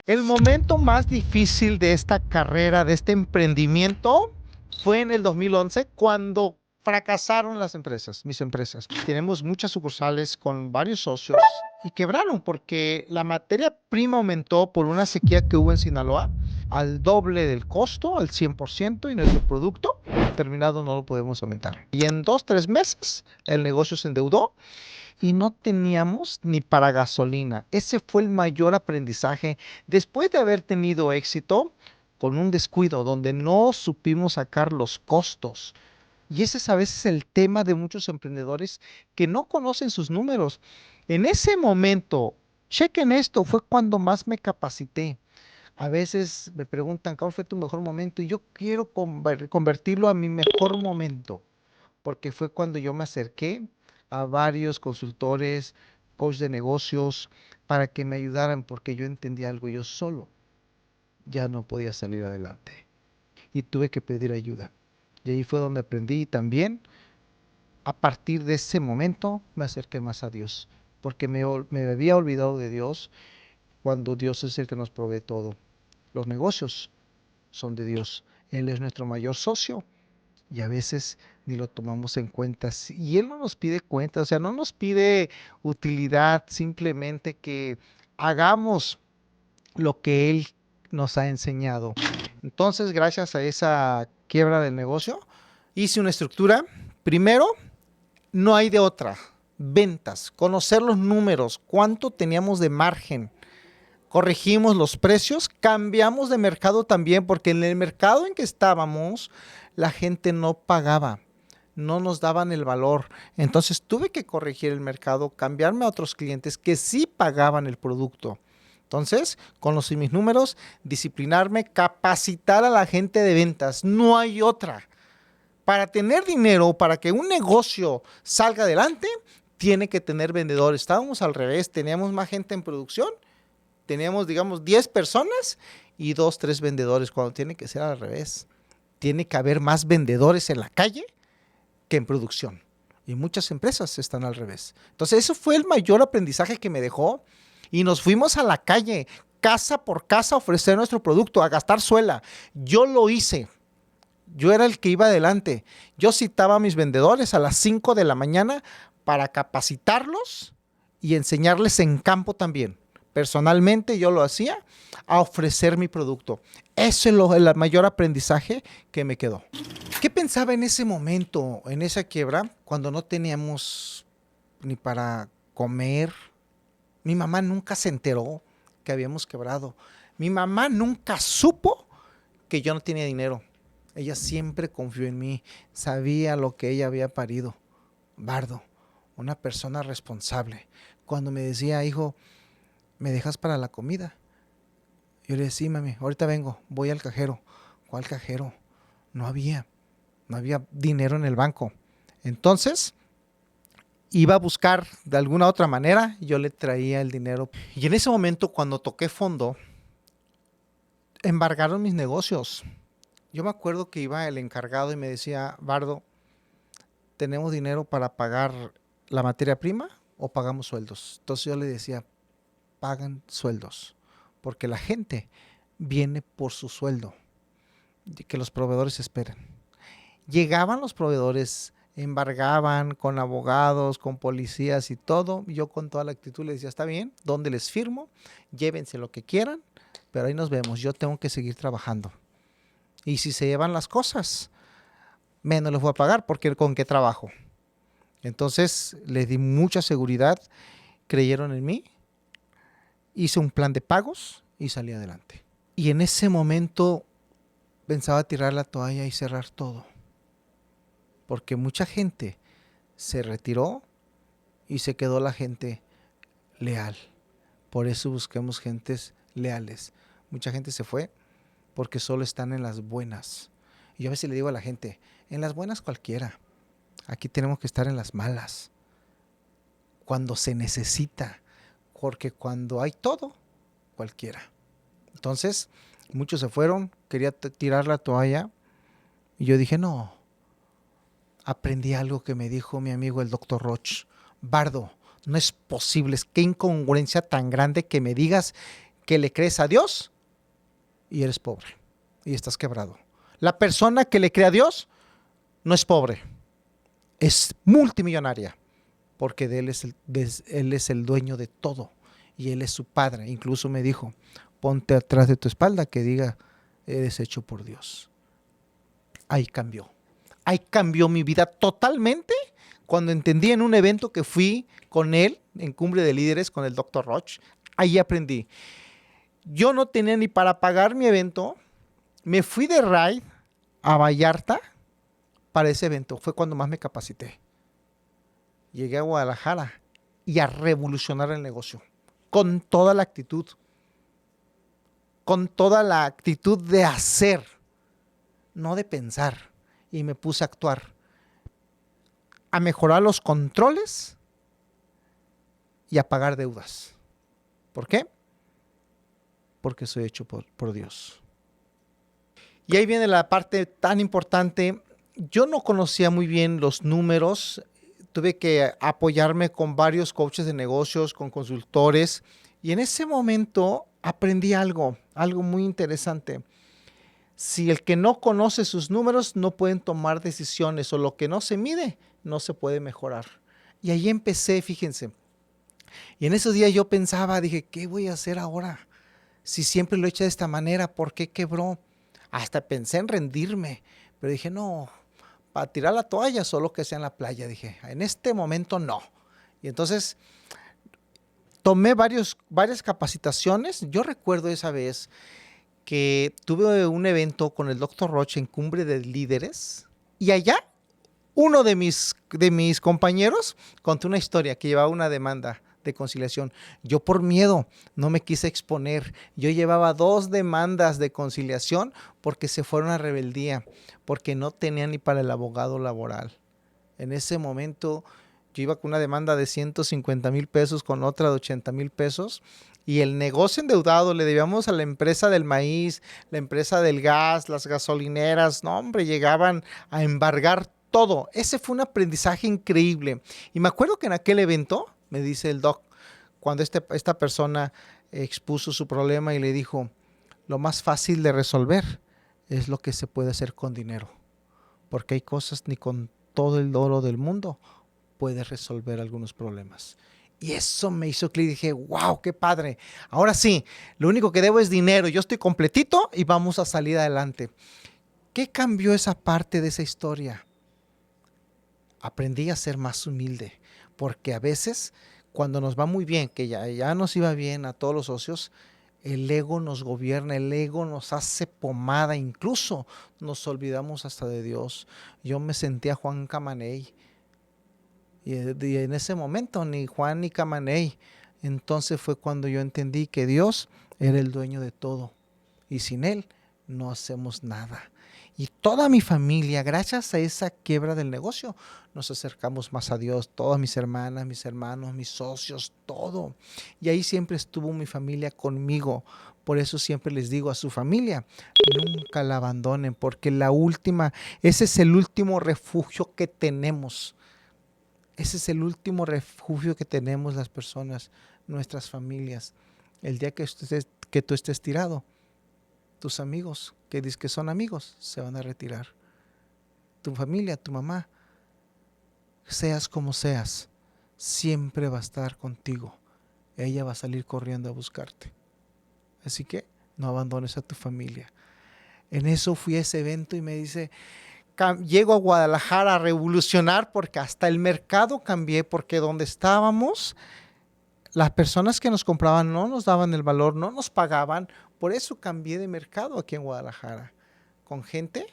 El momento más difícil de esta carrera, de este emprendimiento, fue en el 2011 cuando fracasaron las empresas, mis empresas. Tenemos muchas sucursales con varios socios y quebraron porque la materia prima aumentó por una sequía que hubo en Sinaloa al doble del costo, al 100%, y nuestro producto terminado no lo podemos aumentar. Y en 2, 3 meses el negocio se endeudó y no teníamos ni para gasolina. Ese fue el mayor aprendizaje después de haber tenido éxito con un descuido donde no supimos sacar los costos. Y ese es a veces el tema de muchos emprendedores que no conocen sus números. En ese momento, chequen esto, fue cuando más me capacité. A veces me preguntan, ¿cuál fue tu mejor momento? Y yo quiero convertirlo a mi mejor momento porque fue cuando yo me acerqué a varios consultores, coach de negocios, para que me ayudaran, porque yo entendía algo, yo solo ya no podía salir adelante y tuve que pedir ayuda. Y ahí fue donde aprendí también, a partir de ese momento me acerqué más a Dios, porque me había olvidado de Dios cuando Dios es el que nos provee todo. Los negocios son de Dios, Él es nuestro mayor socio y a veces ni lo tomamos en cuenta. Y Él no nos pide cuenta, o sea, no nos pide utilidad, simplemente que hagamos lo que Él nos ha enseñado. Entonces, gracias a esa quiebra del negocio, hice una estructura. Primero, no hay de otra. Ventas, conocer los números, cuánto teníamos de margen. Corregimos los precios, cambiamos de mercado también, porque en el mercado en que estábamos, la gente no pagaba, no nos daban el valor. Entonces tuve que corregir el mercado, cambiarme a otros clientes que sí pagaban el producto. Entonces, conocí mis números, disciplinarme, capacitar a la gente de ventas. No hay otra. Para tener dinero, para que un negocio salga adelante, tiene que tener vendedores. Estábamos al revés, teníamos más gente en producción, teníamos, digamos, 10 personas y 2, 3 vendedores, cuando tiene que ser al revés. Tiene que haber más vendedores en la calle que en producción. Y muchas empresas están al revés. Entonces, eso fue el mayor aprendizaje que me dejó. Y nos fuimos a la calle, casa por casa, a ofrecer nuestro producto, a gastar suela. Yo lo hice. Yo era el que iba adelante. Yo citaba a mis vendedores a las 5 de la mañana para capacitarlos y enseñarles en campo también. Personalmente yo lo hacía, a ofrecer mi producto. Eso es el mayor aprendizaje que me quedó. ¿Qué pensaba en ese momento, en esa quiebra, cuando no teníamos ni para comer? Mi mamá nunca se enteró que habíamos quebrado. Mi mamá nunca supo que yo no tenía dinero. Ella siempre confió en mí, sabía lo que ella había parido. Bardo, una persona responsable. Cuando me decía, hijo, ¿me dejas para la comida? Yo le decía, sí, mami, ahorita vengo, voy al cajero. ¿Cuál cajero? No había dinero en el banco. Entonces, iba a buscar de alguna otra manera, yo le traía el dinero. Y en ese momento, cuando toqué fondo, embargaron mis negocios. Yo me acuerdo que iba el encargado y me decía, Bardo, ¿tenemos dinero para pagar la materia prima o pagamos sueldos? Entonces yo le decía, pagan sueldos, porque la gente viene por su sueldo, que los proveedores esperen. Llegaban los proveedores, embargaban con abogados, con policías y todo. Yo con toda la actitud le decía, está bien, ¿dónde les firmo? Llévense lo que quieran, pero ahí nos vemos, yo tengo que seguir trabajando. Y si se llevan las cosas, menos les voy a pagar, porque ¿con qué trabajo? Entonces les di mucha seguridad, creyeron en mí, hice un plan de pagos y salí adelante. Y en ese momento pensaba tirar la toalla y cerrar todo, porque mucha gente se retiró y se quedó la gente leal. Por eso busquemos gentes leales. Mucha gente se fue porque solo están en las buenas. Y yo a veces le digo a la gente, en las buenas cualquiera. Aquí tenemos que estar en las malas, cuando se necesita, porque cuando hay todo, cualquiera. Entonces, muchos se fueron, quería tirar la toalla, y yo dije, no. Aprendí algo que me dijo mi amigo el doctor Roch. Bardo, no es posible, qué incongruencia tan grande que me digas que le crees a Dios y eres pobre y estás quebrado. La persona que le cree a Dios no es pobre, es multimillonaria, porque de él es el dueño de todo y Él es su Padre. Incluso me dijo, ponte atrás de tu espalda que diga, eres hecho por Dios. Ahí cambió. Ahí cambió mi vida totalmente cuando entendí en un evento que fui con él, en Cumbre de Líderes, con el Dr. Roch. Ahí aprendí. Yo no tenía ni para pagar mi evento. Me fui de ride a Vallarta para ese evento. Fue cuando más me capacité. Llegué a Guadalajara y a revolucionar el negocio. Con toda la actitud. Con toda la actitud de hacer. No de pensar. Y me puse a actuar. A mejorar los controles y a pagar deudas. ¿Por qué? Porque soy hecho por Dios. Y ahí viene la parte tan importante. Yo no conocía muy bien los números. Tuve que apoyarme con varios coaches de negocios, con consultores. Y en ese momento aprendí algo muy interesante. Si el que no conoce sus números no pueden tomar decisiones o lo que no se mide no se puede mejorar. Y ahí empecé, fíjense. Y en esos días yo pensaba, dije, ¿qué voy a hacer ahora? Si siempre lo he hecho de esta manera, ¿por qué quebró? Hasta pensé en rendirme, pero dije, no, para tirar la toalla solo que sea en la playa. Dije, en este momento no. Y entonces tomé varias capacitaciones. Yo recuerdo esa vez que tuve un evento con el Dr. Roche en Cumbre de Líderes y allá uno de mis compañeros contó una historia que llevaba una demanda de conciliación. Yo por miedo no me quise exponer. Yo llevaba 2 demandas de conciliación porque se fueron a rebeldía, porque no tenía ni para el abogado laboral. En ese momento yo iba con una demanda de 150,000 pesos, con otra de 80,000 pesos. Y el negocio endeudado le debíamos a la empresa del maíz, la empresa del gas, las gasolineras. No, hombre, llegaban a embargar todo. Ese fue un aprendizaje increíble. Y me acuerdo que en aquel evento, me dice el doc, cuando esta persona expuso su problema y le dijo, lo más fácil de resolver es lo que se puede hacer con dinero. Porque hay cosas ni con todo el oro del mundo puedes resolver algunos problemas. Y eso me hizo clic y dije, wow, qué padre. Ahora sí, lo único que debo es dinero. Yo estoy completito y vamos a salir adelante. ¿Qué cambió esa parte de esa historia? Aprendí a ser más humilde. Porque a veces, cuando nos va muy bien, que ya nos iba bien a todos los socios, el ego nos gobierna, el ego nos hace pomada. Incluso nos olvidamos hasta de Dios. Yo me sentía Juan Camaney. Y en ese momento ni Juan ni Camaney. Entonces fue cuando yo entendí que Dios era el dueño de todo. Y sin Él no hacemos nada. Y toda mi familia, gracias a esa quiebra del negocio, nos acercamos más a Dios. Todas mis hermanas, mis hermanos, mis socios, todo. Y ahí siempre estuvo mi familia conmigo. Por eso siempre les digo a su familia, nunca la abandonen, porque ese es el último refugio que tenemos. Ese es el último refugio que tenemos las personas, nuestras familias. El día que tú estés tirado, tus amigos, que dices que son amigos, se van a retirar. Tu familia, tu mamá, seas como seas, siempre va a estar contigo. Ella va a salir corriendo a buscarte. Así que no abandones a tu familia. En eso fui a ese evento y me dice, llego a Guadalajara a revolucionar porque hasta el mercado cambié, porque donde estábamos, las personas que nos compraban no nos daban el valor, no nos pagaban. Por eso cambié de mercado aquí en Guadalajara, con gente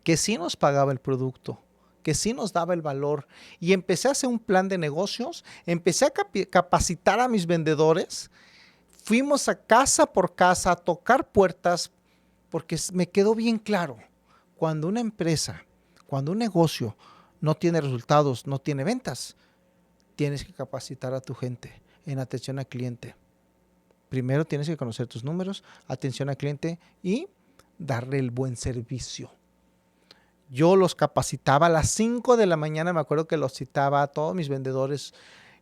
que sí nos pagaba el producto, que sí nos daba el valor. Y empecé a hacer un plan de negocios, empecé a capacitar a mis vendedores. Fuimos a casa por casa a tocar puertas porque me quedó bien claro. Cuando una empresa, cuando un negocio no tiene resultados, no tiene ventas, tienes que capacitar a tu gente en atención al cliente. Primero tienes que conocer tus números, atención al cliente y darle el buen servicio. Yo los capacitaba a las 5 de la mañana, me acuerdo que los citaba a todos mis vendedores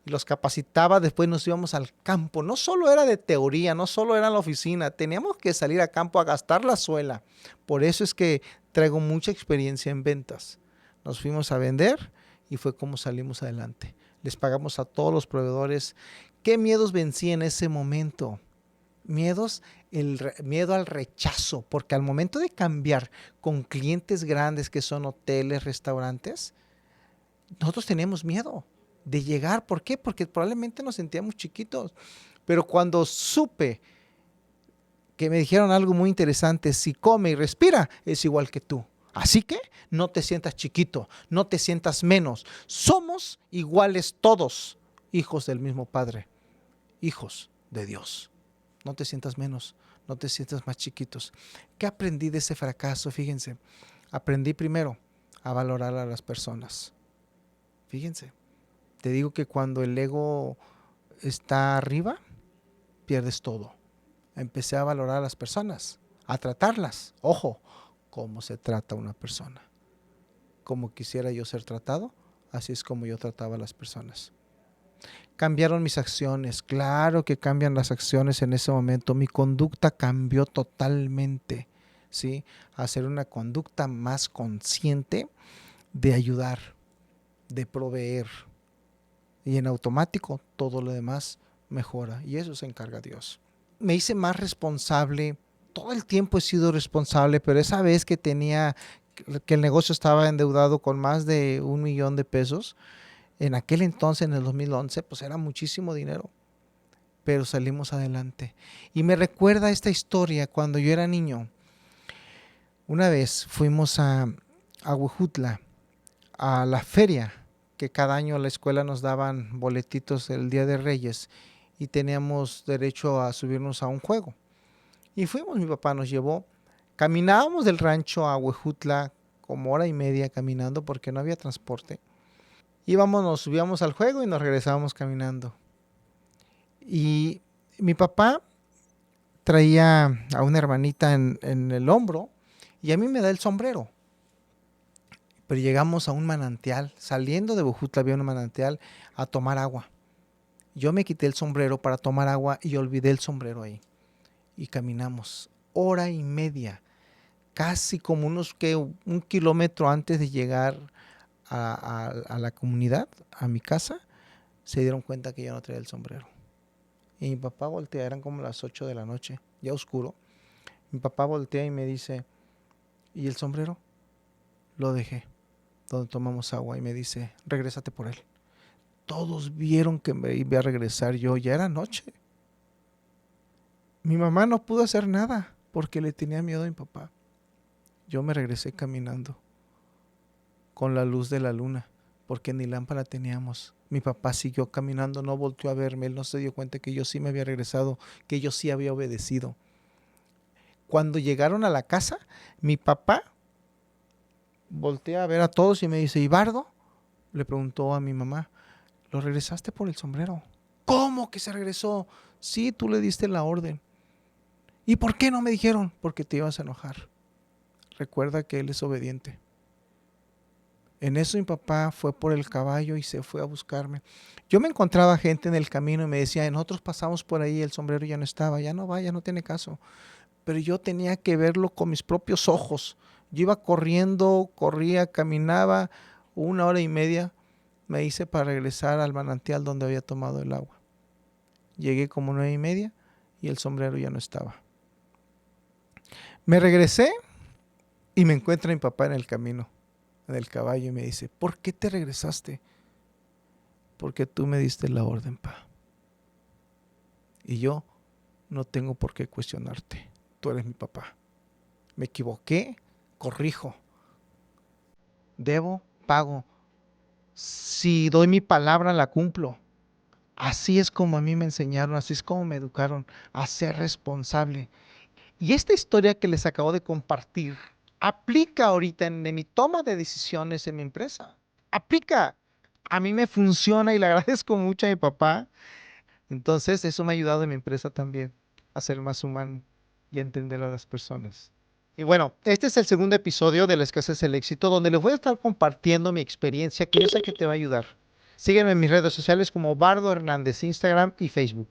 y los capacitaba. Después nos íbamos al campo. No solo era de teoría, no solo era en la oficina, teníamos que salir a campo a gastar la suela. Por eso es que traigo mucha experiencia en ventas. Nos fuimos a vender y fue como salimos adelante. Les pagamos a todos los proveedores. ¿Qué miedos vencí en ese momento? Miedo al rechazo, porque al momento de cambiar con clientes grandes que son hoteles, restaurantes, nosotros teníamos miedo de llegar. ¿Por qué? Porque probablemente nos sentíamos chiquitos. Pero cuando supe que me dijeron algo muy interesante, si come y respira, es igual que tú. Así que no te sientas chiquito, no te sientas menos. Somos iguales todos, hijos del mismo Padre, hijos de Dios. No te sientas menos, no te sientas más chiquitos. ¿Qué aprendí de ese fracaso? Fíjense, aprendí primero a valorar a las personas. Fíjense, te digo que cuando el ego está arriba, pierdes todo. Empecé a valorar a las personas, a tratarlas. Ojo, cómo se trata una persona. Como quisiera yo ser tratado, así es como yo trataba a las personas. Cambiaron mis acciones, claro que cambian las acciones en ese momento. Mi conducta cambió totalmente, ¿sí? A hacer una conducta más consciente de ayudar, de proveer. Y en automático todo lo demás mejora. Y eso se encarga Dios. Me hice más responsable. Todo el tiempo he sido responsable, pero esa vez que que el negocio estaba endeudado con más de $1,000,000, en aquel entonces, en el 2011, pues era muchísimo dinero, pero salimos adelante. Y me recuerda esta historia cuando yo era niño. Una vez fuimos a Huejutla, a la feria, que cada año la escuela nos daban boletitos el Día de Reyes y teníamos derecho a subirnos a un juego. Y fuimos, mi papá nos llevó. Caminábamos del rancho a Huejutla como hora y media caminando porque no había transporte. Íbamos, nos subíamos al juego y nos regresábamos caminando. Y mi papá traía a una hermanita en el hombro y a mí me da el sombrero. Pero llegamos a un manantial, saliendo de Huejutla había un manantial a tomar agua. Yo me quité el sombrero para tomar agua y olvidé el sombrero ahí. Y caminamos hora y media, casi como un kilómetro antes de llegar a la comunidad, a mi casa, se dieron cuenta que yo no traía el sombrero. Y mi papá voltea, eran como las 8 de la noche, ya oscuro. Mi papá voltea y me dice, ¿y el sombrero? Lo dejé donde tomamos agua y me dice, regrésate por él. Todos vieron que me iba a regresar yo, ya era noche. Mi mamá no pudo hacer nada porque le tenía miedo a mi papá. Yo me regresé caminando con la luz de la luna porque ni lámpara teníamos. Mi papá siguió caminando, no volteó a verme, él no se dio cuenta que yo sí me había regresado, que yo sí había obedecido. Cuando llegaron a la casa, mi papá voltea a ver a todos y me dice, ¿Ibardo? Le preguntó a mi mamá, ¿lo regresaste por el sombrero? ¿Cómo que se regresó? Sí, tú le diste la orden. ¿Y por qué no me dijeron? Porque te ibas a enojar. Recuerda que él es obediente. En eso mi papá fue por el caballo y se fue a buscarme. Yo me encontraba gente en el camino y me decía, nosotros pasamos por ahí, el sombrero ya no estaba, ya no va, ya no tiene caso. Pero yo tenía que verlo con mis propios ojos. Yo iba corriendo, corría, caminaba 1 hora y media. Me hice para regresar al manantial donde había tomado el agua. Llegué como 9:30 y el sombrero ya no estaba. Me regresé y me encuentra mi papá en el camino, en el caballo, y me dice, ¿por qué te regresaste? Porque tú me diste la orden, pa. Y yo no tengo por qué cuestionarte. Tú eres mi papá. Me equivoqué, corrijo. Debo, pago. Si doy mi palabra, la cumplo. Así es como a mí me enseñaron, así es como me educaron a ser responsable. Y esta historia que les acabo de compartir aplica ahorita en mi toma de decisiones en mi empresa. Aplica. A mí me funciona y le agradezco mucho a mi papá. Entonces, eso me ha ayudado en mi empresa también a ser más humano y a entender a las personas. Y bueno, este es el segundo episodio de La Escasez del Éxito, donde les voy a estar compartiendo mi experiencia que yo sé que te va a ayudar. Sígueme en mis redes sociales como Bardo Hernández, Instagram y Facebook.